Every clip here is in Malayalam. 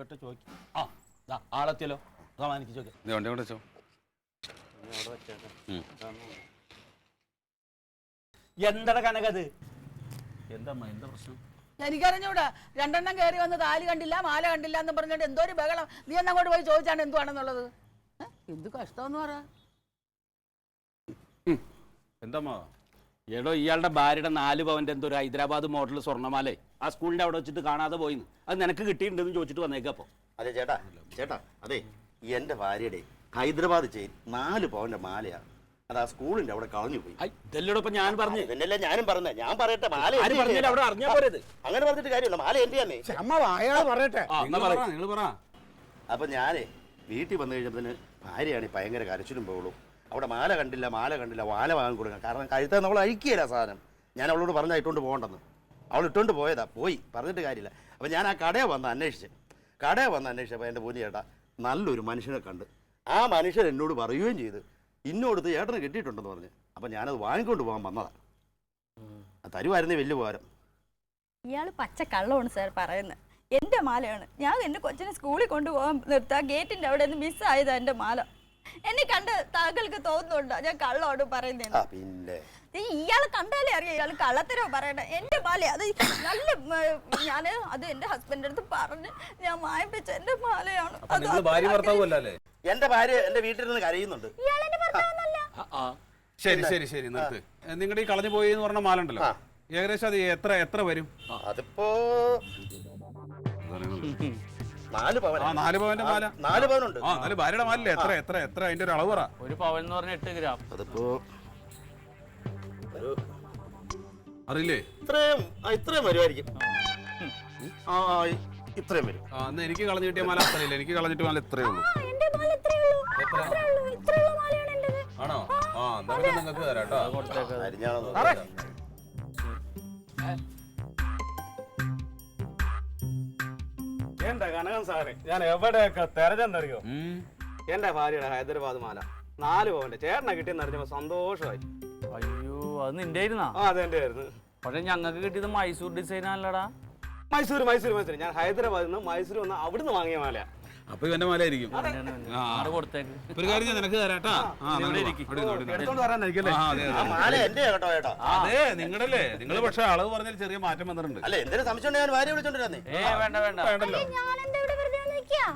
ചോദിക്കട്ടെ ചോദിക്കും. ആ ആളെത്തിയല്ലോ. എനിക്ക് ചോദിക്കാം. എന്താ കനകത്? എന്താ പ്രശ്നം? എനിക്കറിഞ്ഞൂടാ. രണ്ടെണ്ണം കയറി വന്ന് താലി കണ്ടില്ല, മാല കണ്ടില്ല എന്ന് പറഞ്ഞിട്ട് എന്തോ ഒരു ബഹളം. നീ എന്നങ്ങോട്ട് പോയി ചോദിച്ചാണ് എന്തുവാണെന്നുള്ളത്. എന്ത് കഷ്ടമെന്ന് പറ. എന്താ എടോ, ഇയാളുടെ ഭാര്യയുടെ 4 പവന്റെ എന്തോ ഒരു ഹൈദരാബാദ് മോഡൽ സ്വർണ്ണമാലേ ആ സ്കൂളിന്റെ അവിടെ വെച്ചിട്ട് കാണാതെ പോയിന്ന്. അത് നിനക്ക് കിട്ടിയിട്ടുണ്ടെന്ന് ചോദിച്ചിട്ട് വന്നേക്കപ്പോ. അതെ ചേട്ടാ അതെ, എന്റെ ഭാര്യയുടെ ഹൈദരാബാദ് ചെയിൻ 4 പവന്റെ മാലയാണ്. അത് ആ സ്കൂളിന്റെ അവിടെ കളഞ്ഞു പോയി. ഇതല്ലോ ഇപ്പൊ ഞാൻ പറഞ്ഞു. ഇതന്നെയല്ലേ ഞാനും പറഞ്ഞേ. ഞാൻ പറയട്ടെ, മാല പറഞ്ഞില്ല, അവിടെ അറിഞ്ഞാ പോരത്. അങ്ങനെ പറഞ്ഞിട്ട് കാര്യമില്ല, മാല എന്റെ തന്നെ. പറയട്ടെ. അപ്പൊ ഞാനേ വീട്ടിൽ വന്നു കഴിഞ്ഞപ്പോ ഭാര്യയാണ് ഭയങ്കര കരച്ചിലും പോവുള്ളൂ. അവിടെ മാല കണ്ടില്ല മാല വാങ്ങി കൊടുക്കണം. കാരണം കഴുത്താൽ നമ്മൾ അഴിക്കുകയില്ല സാധനം. ഞാൻ അവളോട് പറഞ്ഞാൽ ഇട്ടുകൊണ്ട് പോകണ്ടെന്ന്. അവൾ ഇട്ടുകൊണ്ട് പോയതാ, പോയി പറഞ്ഞിട്ട് കാര്യമില്ല. അപ്പം ഞാൻ ആ കടയിൽ വന്ന് അന്വേഷിച്ചപ്പോൾ എൻ്റെ പൊന്നു ചേട്ടാ നല്ലൊരു മനുഷ്യനെ കണ്ട് ആ മനുഷ്യൻ എന്നോട് പറയുകയും ചെയ്ത് ഇന്നോടത്ത് ചേട്ടന് കിട്ടിയിട്ടുണ്ടെന്ന് പറഞ്ഞ്. അപ്പം ഞാനത് വാങ്ങിക്കൊണ്ട് പോകാൻ വന്നതാണ്. തരുമായിരുന്നേ വലിയ ഉപകാരം. ഇയാൾ പച്ച കള്ളമാണ് സാർ പറയുന്നത്. എൻ്റെ മാലയാണ്. ഞാൻ എൻ്റെ കൊച്ചിനെ സ്കൂളിൽ കൊണ്ടുപോകാൻ നിർത്താം, ഗേറ്റിൻ്റെ അവിടെ നിന്ന് മിസ്സായതാ എൻ്റെ മാല. എന്നെ കണ്ട് താങ്കൾക്ക് തോന്നുന്നുണ്ടോ ഞാൻ കള്ളോട് പറയുന്നത്? പിന്നെ ഇയാള് കണ്ടാലേ അറിയാം ഇയാൾ കള്ളത്തരോ പറയണേ. എന്റെ മാല അത് നല്ല ഞാന് അത് എന്റെ ഹസ്ബൻഡിന്റെ അടുത്ത് പറഞ്ഞ് ഞാൻ വാങ്ങിപ്പിച്ച എന്റെ മാലയാണ്. എന്റെ ഭാര്യ എന്റെ വീട്ടിൽ നിന്ന് കരയുന്നുണ്ട്. ഇയാളെന്റെ ഭർത്താവൊന്നുമല്ല. ശരി നിർത്ത്. നിങ്ങളുടെ ഈ കളഞ്ഞു പോയി എന്ന് പറഞ്ഞ മാല ഉണ്ടല്ലോ, ഏകദേശം അത് എത്ര വരും? അതിപ്പോ 4 പവൻ. 4 പവന്റെ മാല. 4 പവനുണ്ട്. ഭാര്യയുടെ മാലല്ലേ? എത്ര അതിന്റെ ഒരു അളവ് പറ. 1 പവൻ എന്ന് പറഞ്ഞ 8 ഗ്രാം. അതിപ്പോ അറിയില്ലേ? ഇത്രയും വരുമായിരിക്കും. ഇത്രയും വരും. അന്ന് എനിക്ക് കളഞ്ഞു കിട്ടിയ മാല അത്രയില്ല. എനിക്ക് കളഞ്ഞിട്ട് മാല ഇത്രയേ ഉള്ളൂ. ആണോ? എന്താ നിങ്ങൾക്ക് തരാട്ടോ. എന്റെ കനകൻ സാറേ, ഞാൻ എവിടെയൊക്കെ തെരഞ്ഞെന്നറിയോ? എന്റെ ഭാര്യയുടെ ഹൈദരാബാദ് മാല 4 പവന്റെ ചേട്ടനെ കിട്ടിയെന്ന് അറിഞ്ഞപ്പോ സന്തോഷമായി. അയ്യോ, അത് നിന്റെ ആയിരുന്നാ? അത് എന്റെ ആയിരുന്നു. പക്ഷെ ഞങ്ങൾക്ക് കിട്ടിയത് മൈസൂർ ഡിസൈൻ അല്ലടാ. മൈസൂർ ഞാൻ ഹൈദരാബാദിൽ നിന്ന് മൈസൂർ വന്ന് അവിടുന്ന് വാങ്ങിയ മാല. അപ്പൊ ഇവന്റെ മാല ആയിരിക്കും. ഒരു കാര്യം ഞാൻ നിനക്ക് തരാട്ടാ. അതെ, നിങ്ങളല്ലേ. നിങ്ങൾ പക്ഷെ അളവ് പറഞ്ഞാൽ ചെറിയ മാറ്റം വന്നിട്ടുണ്ട്. അല്ല, എന്തെങ്കിലും സംശയം ഞാൻ ഭാര്യ വിളിച്ചോണ്ടിരുന്നേ. വേണ്ടല്ലോ.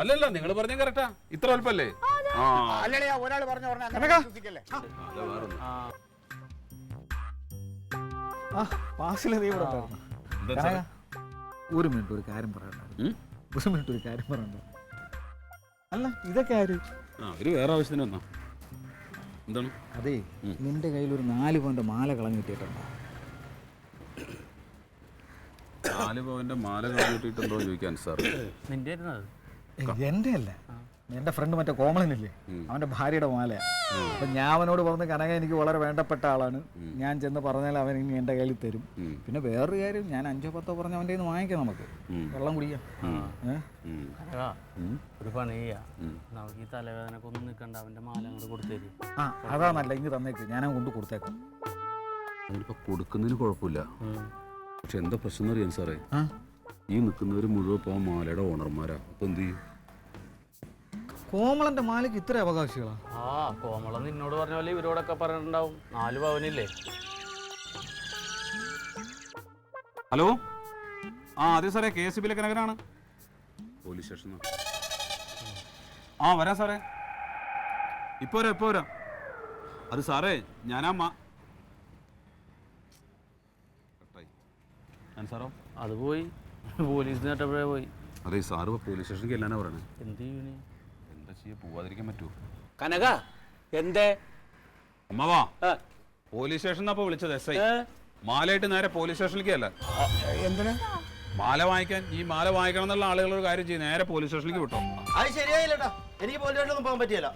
അല്ലല്ല, നിങ്ങൾ പറഞ്ഞ കറക്റ്റാ. ഇത്ര അല്പല്ലേ? ഒരാൾ പറഞ്ഞു ഒരു മിനിറ്റ് ഒരു കാര്യം പറയണ്ട. അല്ല, ഇതൊക്കെ ആര്? വേറെ ആവശ്യത്തിന് വന്നോ? എന്താണ്? അതെ, നിന്റെ കയ്യിൽ ഒരു 4 പവന്റെ മാല കളഞ്ഞു കിട്ടിയിട്ടുണ്ടോ? 4 പവന്റെ മാല കളഞ്ഞു കിട്ടിയിട്ടുണ്ടോ ചോദിക്കാൻ സാർ. നിന്റെ ആയിരുന്നത്? എന്റെ അല്ല, എന്റെ ഫ്രണ്ട് മറ്റേ കോമളനില്ലേ, അവന്റെ ഭാര്യയുടെ മാലയാ. അപ്പൊ ഞാൻ അവനോട് പറഞ്ഞ കനക എനിക്ക് വളരെ വേണ്ടപ്പെട്ട ആളാണ്, ഞാൻ ചെന്ന് പറഞ്ഞാൽ അവൻ ഇനി എന്റെ കയ്യിൽ തരും. പിന്നെ വേറൊരു കാര്യം, ഞാൻ 5-10 പറഞ്ഞ അവന്റെ കയ്യിൽ നിന്ന് വാങ്ങിക്കാം, നമുക്ക് വെള്ളം കുടിക്കാം. ഒരു പണി ചെയ്യാ, നമുക്ക് ഈ തലവേദനക്ക് ഒന്നും നിൽക്കണ്ട, അവന്റെ മാല അങ്ങോട്ട് കൊടുത്തേക്ക്. അതാ നല്ല, ഇങ്ങ് തന്നേക്ക്, ഞാൻ കൊണ്ട് കൊടുത്തേക്കാം. അതിനിപ്പോ കൊടുക്കുന്നതിന് കുഴപ്പമില്ല. പക്ഷെ എന്താ പ്രശ്നം അറിയാൻ സാറേ, ഈ നിൽക്കുന്നവര് മുഴുവൻ പോകാൻ മാലയുടെ ഓണർമാരാ. അപ്പൊ എന്ത് ചെയ്യും? കോമളന്റെ മാലയ്ക്ക് ഇത്ര അവകാശികളാ? കോമളം നിന്നോട് പറഞ്ഞ പോലെ ഇവരോടൊക്കെ പറഞ്ഞിട്ടുണ്ടാവും. 4 പവനില്ലേ? ഹലോ, അതെ സാറേ, KSB കനകനാണ്. Police station. വരാം സാറേ, ഇപ്പൊ വരാം. അത് സാറേ, സാറോ അത് പോയി, പോലീസിന് കേട്ടപ്പോഴേ പോയി. അതെ സാറ് പോലീസ് സ്റ്റേഷനിലേക്ക് എല്ലാനാ പറയണേ. എന്ത് ചെയ്യൂന്? എന്താ ചെയ്യാ, പോവാതിരിക്കാൻ പറ്റുമോ? കനക എന്തേ? അമ്മവാ, പോലീസ് സ്റ്റേഷൻ അപ്പൊ വിളിച്ചത് SI. മാലയായിട്ട് നേരെ പോലീസ് സ്റ്റേഷനിലേക്ക് അല്ല. എന്തിനാ? മാല വാങ്ങിക്കാൻ. ഈ മാല വാങ്ങിക്കണം എന്നുള്ള ആളുകളൊരു കാര്യം ചെയ്യും, നേരെ പോലീസ് സ്റ്റേഷനിലേക്ക് വിട്ടോ. അത് ശരിയായില്ലേട്ടാ, എനിക്ക് പോലീസ് സ്റ്റേഷനിലൊന്നും പോകാൻ പറ്റിയല്ല.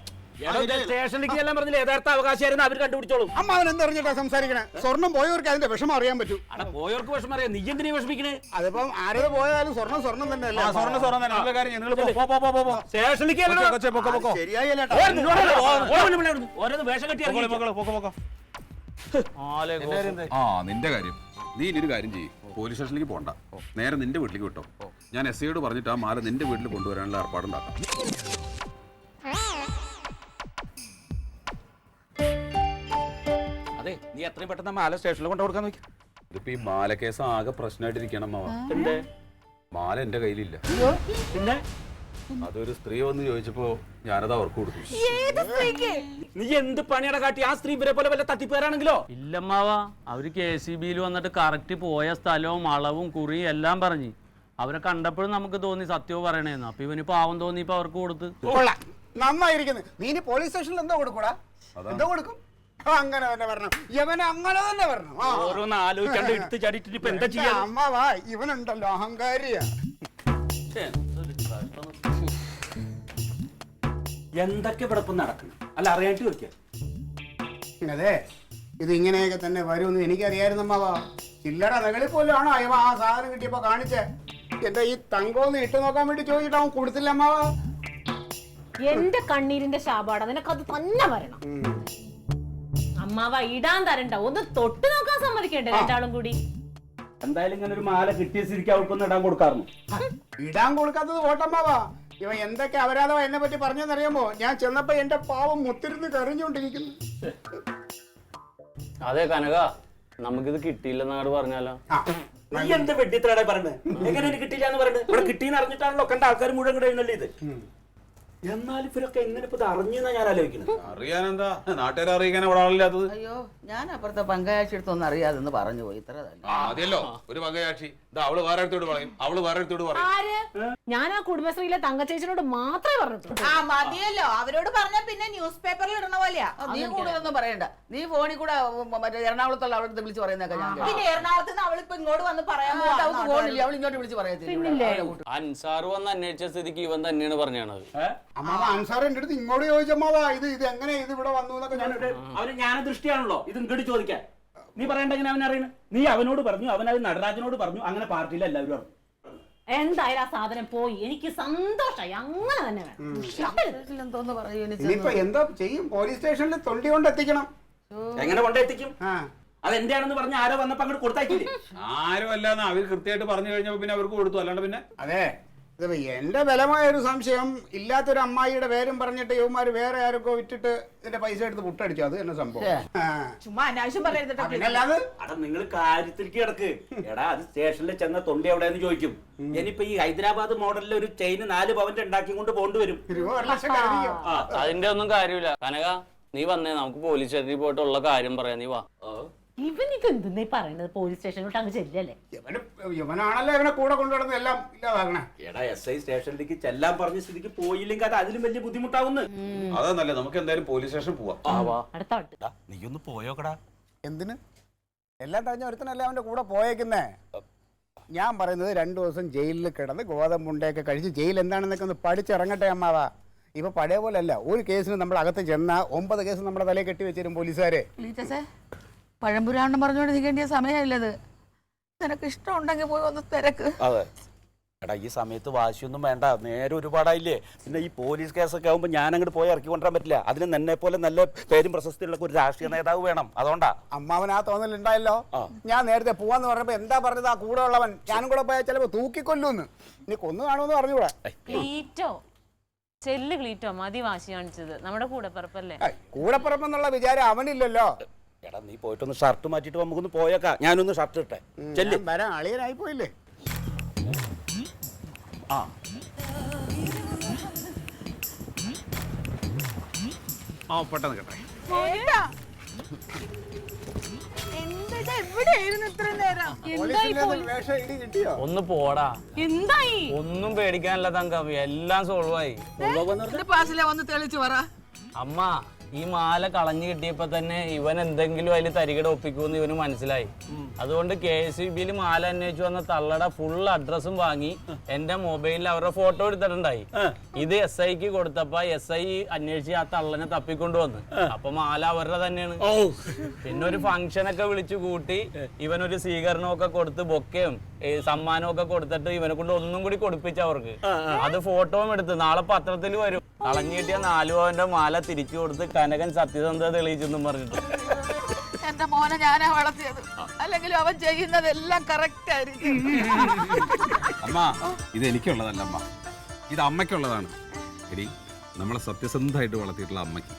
സ്റ്റേഷനിലേക്ക് എല്ലാം പറഞ്ഞില്ല, യഥാർത്ഥ അവകാശമായിരുന്നു അവർ കണ്ടുപിടിച്ചോളും. അമ്മ അവൻ എന്തറിഞ്ഞിട്ടാ സംസാരിക്കണേ? സ്വർണം പോയവർക്ക് അതിന്റെ വിഷമം അറിയാൻ പറ്റും. പോയവർക്ക് വിഷമം അറിയാം, നീ എന്തിനാ വിഷമിക്കണേ? അതിപ്പം ആരത് പോയാലും സ്വർണം തന്നെയല്ലേ. സ്വർണ്ണം തന്നെ കാര്യം. സ്റ്റേഷനിലേക്ക് ഓരോന്ന് വേഷം കെട്ടി നിന്റെ കാര്യം. നീ ഇനി ഒരു കാര്യം ചെയ്യും, പോലീസ് സ്റ്റേഷനിലേക്ക് പോകണ്ട, നേരെ നിന്റെ വീട്ടിലേക്ക് വിട്ടോ. ഞാൻ എസ് ഐയോട് പറഞ്ഞിട്ട് ആ മാല നിന്റെ വീട്ടിൽ കൊണ്ടുവരാനുള്ള ഏർപ്പാടുണ്ടാക്കാം. അതെ, നീ എത്രയും പെട്ടെന്ന് മാല സ്റ്റേഷനിൽ കൊണ്ടു കൊടുക്കാൻ നോക്കി. ഇതിപ്പോ ഈ മാല കേസ് ആകെ പ്രശ്നമായിട്ടിരിക്കണം മാവ. എന്തേ? മാല എന്റെ കയ്യിലില്ല. പിന്നെ അതൊരു സ്ത്രീ വന്ന് ചോദിച്ചപ്പോ ഞാനത് അവർക്ക് കൊടുത്തു. നീ എന്ത് പണിയുടെ കാട്ടി? ആ സ്ത്രീ ഇവരെ പോലെ വല്ല തട്ടിപ്പേരാണെങ്കിലോ? ഇല്ലമ്മാവാ, അവര് KCBയിൽ വന്നിട്ട് കറക്റ്റ് പോയ സ്ഥലവും അളവും കുറിയും എല്ലാം പറഞ്ഞു. അവരെ കണ്ടപ്പോഴും നമുക്ക് തോന്നി സത്യവും പറയണേന്ന്. അപ്പൊ ഇവന് പാവം തോന്നി ഇപ്പൊ അവർക്ക് കൊടുത്ത്. നന്നായിരിക്കുന്നു. നീ ഇനി പോലീസ് സ്റ്റേഷനിൽ എന്തോ കൊടുക്കൂടാ? എന്തോ കൊടുക്കും? അങ്ങനെ തന്നെ വരണം. ഇവൻ അങ്ങനെ തന്നെ വരണം. ഓരോന്ന് ആലോചിക്കാണ്ട് എടുത്ത് ചാടിയിട്ട് ഇപ്പൊ എന്താ ചെയ്യാ? അമ്മാവാ, ഇവനുണ്ടല്ലോ അഹങ്കാരിയാ. എന്തൊക്കെ ഇവിടെ ഇപ്പം നടക്കണം? അല്ല, അറിയാണ്ട് ചോദിക്കാം. അതെ, ഇത് ഇങ്ങനെയൊക്കെ തന്നെ വരുമെന്ന് എനിക്കറിയായിരുന്നു അമ്മാവാ. ചില്ലറ നകളിൽ പോലും ആണോ ഇവ ആ സാധനം കിട്ടിയപ്പോ കാണിച്ചേ? എന്റെ ഈ തങ്കോന്ന് ഇട്ട് നോക്കാൻ വേണ്ടി ചോദിച്ചിട്ട് അവൻ കൊടുത്തില്ല അമ്മാവാ. എന്റെ കണ്ണീരിന്റെ ശാപാട നിനക്കത് തന്നെ വരണം. അമ്മാവ ഇടാൻ തരണ്ട, ഒന്ന് തൊട്ട് നോക്കാൻ സമ്മതിക്കണ്ടേ രണ്ടാളും കൂടി? എന്തായാലും ഇങ്ങനെ ഒരു മാല കിട്ടിയ സ്ഥിതിക്ക് അവർക്കൊന്നും ഇടാൻ കൊടുക്കാറുണ്ട്. ഇടാൻ കൊടുക്കാത്തത് ഓട്ടമ്മാവാ. ഇവ എന്തൊക്കെ അപരാധം എന്നെ പറ്റി പറഞ്ഞെന്നറിയാമോ? ഞാൻ ചെന്നപ്പോ എന്റെ പാവം മുത്തിരുന്ന് കരഞ്ഞുകൊണ്ടിരിക്കുന്നു. അതെ കനക, നമുക്കിത് കിട്ടിയില്ലെന്നാട് പറഞ്ഞാലോ? നീ എന്ത് വെട്ടിത്തരാടെ പറഞ്ഞത്? എങ്ങനെ എനിക്ക് കിട്ടില്ല എന്ന് പറയുന്നത്? ഇവിടെ കിട്ടിയെന്ന് അറിഞ്ഞിട്ടാണല്ലോ കണ്ട ആൾക്കാർ മുഴുവൻ കഴിയുന്നല്ലേ ഇത്. എന്നാലും ഇവരൊക്കെ എങ്ങനെ ഇപ്പൊ ഇത് അറിഞ്ഞെന്നാ ഞാൻ ആലോചിക്കുന്നത്. അറിയാനെന്താ, നാട്ടുകാരെ അറിയിക്കാൻ അവിടെ ആളില്ലാത്തത്. അയ്യോ, ഞാൻ അപ്പുറത്തെ പങ്കാഴ്ച എടുത്തൊന്നും അറിയാതെന്ന് പറഞ്ഞു പോയി. ഇത്ര തന്നെ. മതിയല്ലോ ഒരു പങ്കയാക്ഷി. ഇതാ അവള് വേറെ അടുത്തോട് പറയും, അവള് വേറെ അടുത്തോട് പറയും. ആര്? ഞാൻ ആ കുടുംബശ്രീയിലെ തങ്കച്ചേച്ചിനോട് മാത്രമേ പറഞ്ഞിട്ടുള്ളൂ. ആ മതിയല്ലോ, അവരോട് പറഞ്ഞാൽ പിന്നെ ന്യൂസ് പേപ്പറിൽ ഇടണ പോലെയാ. നീ കൂടുതലൊന്നും പറയണ്ട. നീ ഫോണിൽ കൂടെ മറ്റേ എറണാകുളത്തുള്ള അവളടുത്ത് വിളിച്ച് പറയുന്നൊക്കെ ഞാൻ. പിന്നെ എറണാകുളത്ത് നിന്ന് അവളിപ്പോ ഇങ്ങോട്ട് വന്ന് പറയാൻ ഫോണില്ല, അവൾ ഇങ്ങോട്ട് വിളിച്ച് പറയത്തില്ലേ? അൻസാർ വന്ന് അന്വേഷിച്ച സ്ഥിതിക്ക് ഇവൻ തന്നെയാണ് പറഞ്ഞത്. അമ്മാവ അൻസാർ എന്റെ അടുത്ത് ഇങ്ങോട്ട് ചോദിച്ചമ്മാവാ, ഇത് എങ്ങനെ ഇത് ഇവിടെ വന്നു എന്നൊക്കെ ഞാൻ അവന് ജ്ഞാനദൃഷ്ടിയാണല്ലോ ഇത് ഇങ്ങോട്ട് ചോദിക്കാൻ. നീ പറയണ്ട എങ്ങനെ അവൻ അറിയണ? നീ അവനോട് പറഞ്ഞു, അവനത് നടരാജനോട് പറഞ്ഞു, അങ്ങനെ പാർട്ടിയിൽ എല്ലാവരും അറിഞ്ഞു. എന്തായാലും ആ സാധനം പോയി, എനിക്ക് സന്തോഷമായി. അങ്ങനെ തന്നെ വേണം. എന്തോന്ന് പറയൂ? ഇനിയിപ്പോ എന്തോ ചെയ്യും? പോലീസ് സ്റ്റേഷനിൽ തൊണ്ടി കൊണ്ട് എത്തിക്കണം. എങ്ങനെ കൊണ്ടെത്തിക്കും? ആ, അത് എന്റെയാണെന്ന് പറഞ്ഞ ആരോ വന്നപ്പോ അങ്ങോട്ട് കൊടുത്താക്കില്ലേ? ആരും അല്ലാന്ന് അവർ കൃത്യമായിട്ട് പറഞ്ഞു കഴിഞ്ഞപ്പോ പിന്നെ അവർക്ക് കൊടുത്തു. അല്ലാണ്ട് പിന്നെ അതെ, ഇത് എന്റെ ബലമായ ഒരു സംശയം, ഇല്ലാത്തൊരു അമ്മായിയുടെ പേരും പറഞ്ഞിട്ട് യുവമാര് വേറെ ആരൊക്കെ വിറ്റിട്ട് ഇതിന്റെ പൈസ എടുത്ത് പുട്ടടിച്ചു. അത് തന്നെ സംഭവം. ചുമ്മാ അനാവശ്യം പറയരുത്. പിന്നല്ലാതെ അടാ നിങ്ങൾ കാര്യത്തിലേക്ക് കിടക്ക്. എടാ അത് സ്റ്റേഷനിൽ ചെന്ന തൊണ്ടി എവിടെയെന്ന് ചോദിക്കും. ഇനിയിപ്പോ ഈ ഹൈദരാബാദ് മോഡലിൽ ഒരു ചെയിന് 4 പവന്റെ ഉണ്ടാക്കി കൊണ്ട് പോണ്ടുവരും. 1 ലക്ഷം കരുതിയോ? അതിന്റെ ഒന്നും കാര്യമില്ല. കനക, നീ വന്നേ, നമുക്ക് പോലീസ് സ്റ്റേഷനിൽ പോയിട്ടുള്ള കാര്യം പറയാം. നീ വാ. ഇവനിത് എന്തെന്നീ പറയുന്നത്? പോലീസ് സ്റ്റേഷനിലോട്ട് അങ്ങ് ചെല്ലല്ലേ? ഇവനാണല്ലോ ഇവനെ കൂടെ കൊണ്ടുവരുന്നത് എല്ലാം ഇല്ലാതാകണേ. എടാ SI സ്റ്റേഷനിലേക്ക് ചെല്ലാൻ പറഞ്ഞ സ്ഥിതിക്ക് പോയില്ലെങ്കിൽ അത് അതിലും വലിയ ബുദ്ധിമുട്ടാവുന്നു. അതൊന്നല്ലേ, നമുക്ക് എന്തായാലും പോലീസ് സ്റ്റേഷൻ പോവാം. അടുത്ത വട്ട്. നീ ഒന്ന് പോയോക്കടാ. എന്തിന്? എല്ലാം കഴിഞ്ഞ ഒരുത്തനല്ലേ അവന്റെ കൂടെ പോയേക്കുന്നേ. ഞാൻ പറയുന്നത് 2 ദിവസം ജയിലിൽ കിടന്ന് ഗോതമ്പുണ്ടയൊക്കെ കഴിച്ച് ജയിൽ എന്താണെന്നൊക്കെ ഒന്ന് പഠിച്ചിറങ്ങട്ടെ അമ്മാവാ. ഇപ്പൊ പഴയ പോലെ അല്ല, ഒരു കേസിന് നമ്മൾ അകത്ത് ചെന്നാ 9 കേസ് നമ്മുടെ തലയിൽ കെട്ടി വെച്ചിരും പോലീസുകാരെ. പഴംപുരാണം പറഞ്ഞോണ്ട് നിൽക്കേണ്ടിയ സമയമില്ലത്. നിനക്ക് ഇഷ്ടം ഉണ്ടെങ്കിൽ പോയി ഒന്ന് തിരക്ക്. അതെ എടാ, ഈ സമയത്ത് വാശിയൊന്നും വേണ്ട, നേരെ ഒരുപാടായില്ലേ. പിന്നെ ഈ പോലീസ് കേസൊക്കെ ആകുമ്പോൾ ഞാൻ അങ്ങോട്ട് പോയി ഇറക്കി കൊണ്ടുവരാൻ പറ്റില്ല. അതിന് എന്നെ പോലെ നല്ല പേരും പ്രശസ്തിയുള്ള ഒരു രാഷ്ട്രീയ നേതാവ് വേണം. അതുകൊണ്ടാ അമ്മാവൻ ആ തോന്നലുണ്ടായല്ലോ. ഞാൻ നേരത്തെ പോവാന്ന് പറഞ്ഞപ്പോ എന്താ പറഞ്ഞത്? ആ കൂടെ ഉള്ളവൻ ഞാനും കൂടെ പോയാൽ ചിലപ്പോ തൂക്കിക്കൊല്ലൂന്ന്. ഇനി കൊന്നു കാണുമെന്ന് പറഞ്ഞുകൂടാ. ക്ലീറ്റോ ചെല്ല്, ക്ലീറ്റോ മതി വാശി കാണിച്ചത്. നമ്മുടെ കൂടെ പറപ്പല്ലേ? കൂടെപ്പറപ്പെന്നുള്ള വിചാരം അവനില്ലല്ലോ. എടാ നീ പോയിട്ടൊന്ന് ഷർട്ട് മാറ്റിട്ട് നമുക്കൊന്ന് പോയേക്കാം. ഞാനൊന്ന് ഷർട്ട് ഇട്ടെ. ഞാൻ വരാൻ അളിയനായി പോയില്ലേ. പെട്ടെന്ന് കേട്ടെ. വേഷം ഇടി കിട്ടിയോ? ഒന്ന് പോടാ. എന്തായി? ഒന്നും പേടിക്കാനില്ല തങ്കം, എല്ലാം സോൾവ് ആയി. ഒന്ന് തെളിച്ചു പറ. അമ്മ, ഈ മാല കളഞ്ഞു കിട്ടിയപ്പോ തന്നെ ഇവൻ എന്തെങ്കിലും അതിൽ തരികട ഒപ്പിക്കുമെന്ന് ഇവന് മനസ്സിലായി. അതുകൊണ്ട് KCBയിൽ മാല അന്വേഷിച്ചു വന്ന തള്ളയുടെ ഫുൾ അഡ്രസ്സും വാങ്ങി എന്റെ മൊബൈലിൽ അവരുടെ ഫോട്ടോ എടുത്തിട്ടുണ്ടായി. ഇത് SIക്ക് കൊടുത്തപ്പോ SI അന്വേഷിച്ച് ആ തള്ളനെ തപ്പിക്കൊണ്ടുവന്ന്. അപ്പൊ മാല അവരുടെ തന്നെയാണ്. പിന്നെ ഒരു ഫംഗ്ഷനൊക്കെ വിളിച്ചു കൂട്ടി ഇവനൊരു സ്വീകരണമൊക്കെ കൊടുത്ത് ബൊക്കയും സമ്മാനമൊക്കെ കൊടുത്തിട്ട് ഇവനെ കൊണ്ട് ഒന്നും കൂടി കൊടുപ്പിച്ചു അവർക്ക്. അത് ഫോട്ടോയും എടുത്ത് നാളെ പത്രത്തിൽ വരും. കളഞ്ഞു കിട്ടിയ 4 പവന്റെ മാല തിരിച്ചു കൊടുത്ത് കനകൻ സത്യസന്ധത തെളിയിച്ചെന്നും പറഞ്ഞിട്ട്. എന്റെ മോനെ ഞാനാ വളർത്തിയത്, അല്ലെങ്കിൽ അവൻ ചെയ്യുന്നതെല്ലാം കറക്റ്റ് ആയിരിക്കും. അമ്മ ഇത് എനിക്കുള്ളതല്ല അമ്മ, ഇത് അമ്മയ്ക്കുള്ളതാണ്. എടി നമ്മളെ സത്യസന്ധമായിട്ട് വളർത്തിയിട്ടുള്ള അമ്മയ്ക്ക്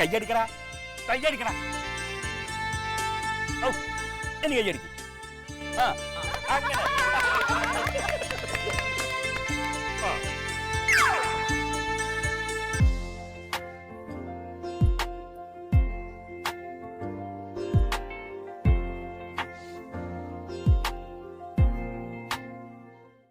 കയ്യടിക്കടാ, കയ്യടിക്കടാ. എനിക്ക് കയ്യടിക്കും. ആ അങ്ങനെ